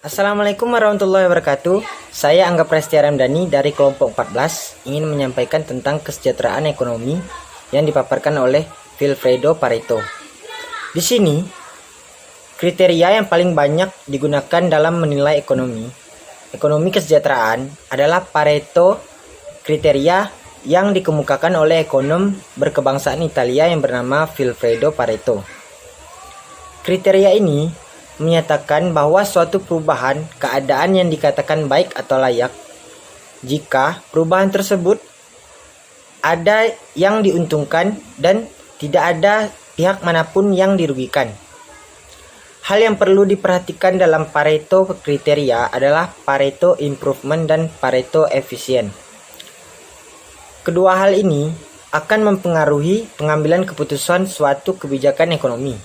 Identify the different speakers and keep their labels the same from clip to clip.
Speaker 1: Assalamualaikum warahmatullahi wabarakatuh. Saya Angga Prestia Ramdhani dari kelompok 14 ingin menyampaikan tentang kesejahteraan ekonomi yang dipaparkan oleh Vilfredo Pareto. Di sini, kriteria yang paling banyak digunakan dalam menilai ekonomi kesejahteraan adalah Pareto kriteria yang dikemukakan oleh ekonom berkebangsaan Italia yang bernama Vilfredo Pareto. Kriteria ini menyatakan bahwa suatu perubahan keadaan yang dikatakan baik atau layak jika perubahan tersebut ada yang diuntungkan dan tidak ada pihak manapun yang dirugikan. Hal yang perlu diperhatikan dalam Pareto kriteria adalah Pareto improvement dan Pareto efisien. Kedua hal ini akan mempengaruhi pengambilan keputusan suatu kebijakan ekonomi.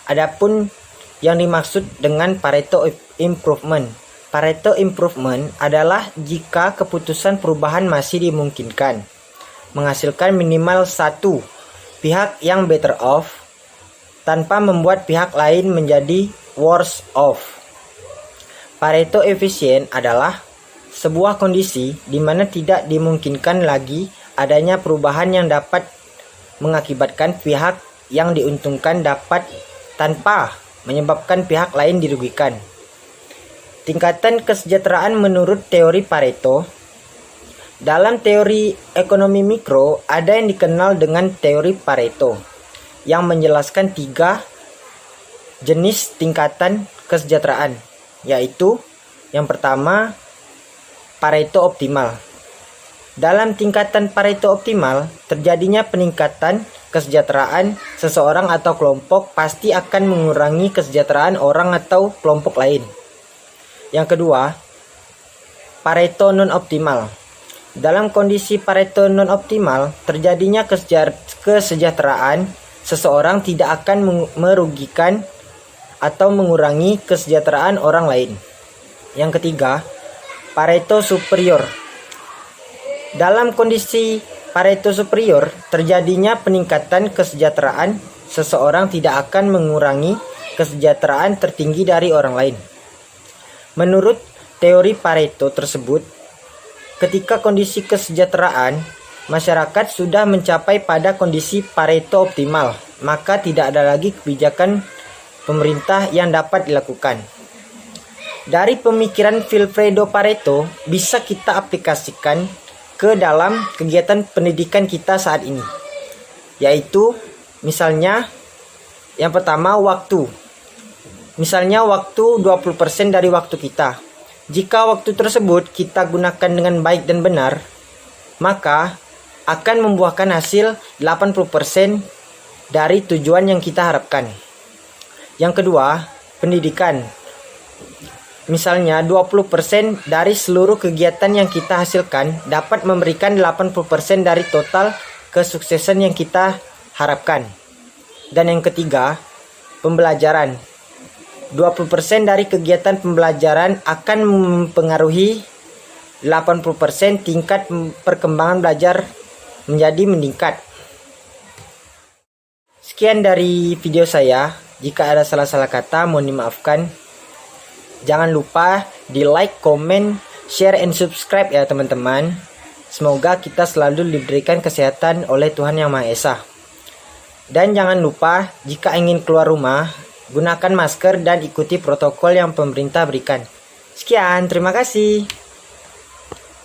Speaker 1: Adapun yang dimaksud dengan Pareto improvement. Pareto improvement adalah jika keputusan perubahan masih dimungkinkan, menghasilkan minimal satu pihak yang better off, tanpa membuat pihak lain menjadi worse off. Pareto efisien adalah sebuah kondisi di mana tidak dimungkinkan lagi adanya perubahan yang dapat mengakibatkan pihak yang diuntungkan dapat tanpa menyebabkan pihak lain dirugikan. Tingkatan kesejahteraan menurut teori Pareto. Dalam teori ekonomi mikro ada yang dikenal dengan teori Pareto yang menjelaskan 3 jenis tingkatan kesejahteraan, yaitu yang pertama Pareto optimal. Dalam tingkatan Pareto optimal, terjadinya peningkatan kesejahteraan seseorang atau kelompok pasti akan mengurangi kesejahteraan orang atau kelompok lain. Yang kedua, Pareto non-optimal. Dalam kondisi Pareto non-optimal, terjadinya kesejahteraan seseorang tidak akan merugikan atau mengurangi kesejahteraan orang lain. Yang ketiga, Pareto superior. Dalam kondisi Pareto superior, terjadinya peningkatan kesejahteraan seseorang tidak akan mengurangi kesejahteraan tertinggi dari orang lain. Menurut teori Pareto tersebut, ketika kondisi kesejahteraan masyarakat sudah mencapai pada kondisi Pareto optimal, maka tidak ada lagi kebijakan pemerintah yang dapat dilakukan. Dari pemikiran Vilfredo Pareto bisa kita aplikasikan ke dalam kegiatan pendidikan kita saat ini, yaitu misalnya yang pertama waktu. Misalnya waktu 20% dari waktu kita. Jika waktu tersebut kita gunakan dengan baik dan benar, maka akan membuahkan hasil 80% dari tujuan yang kita harapkan. Yang kedua, pendidikan. Misalnya 20% dari seluruh kegiatan yang kita hasilkan dapat memberikan 80% dari total kesuksesan yang kita harapkan. Dan yang ketiga, pembelajaran. 20% dari kegiatan pembelajaran akan mempengaruhi 80% tingkat perkembangan belajar menjadi meningkat. Sekian dari video saya. Jika ada salah-salah kata, mohon dimaafkan. Jangan lupa di like, comment, share, and subscribe ya teman-teman. Semoga kita selalu diberikan kesehatan oleh Tuhan Yang Maha Esa. Dan jangan lupa jika ingin keluar rumah, gunakan masker dan ikuti protokol yang pemerintah berikan. Sekian, terima kasih.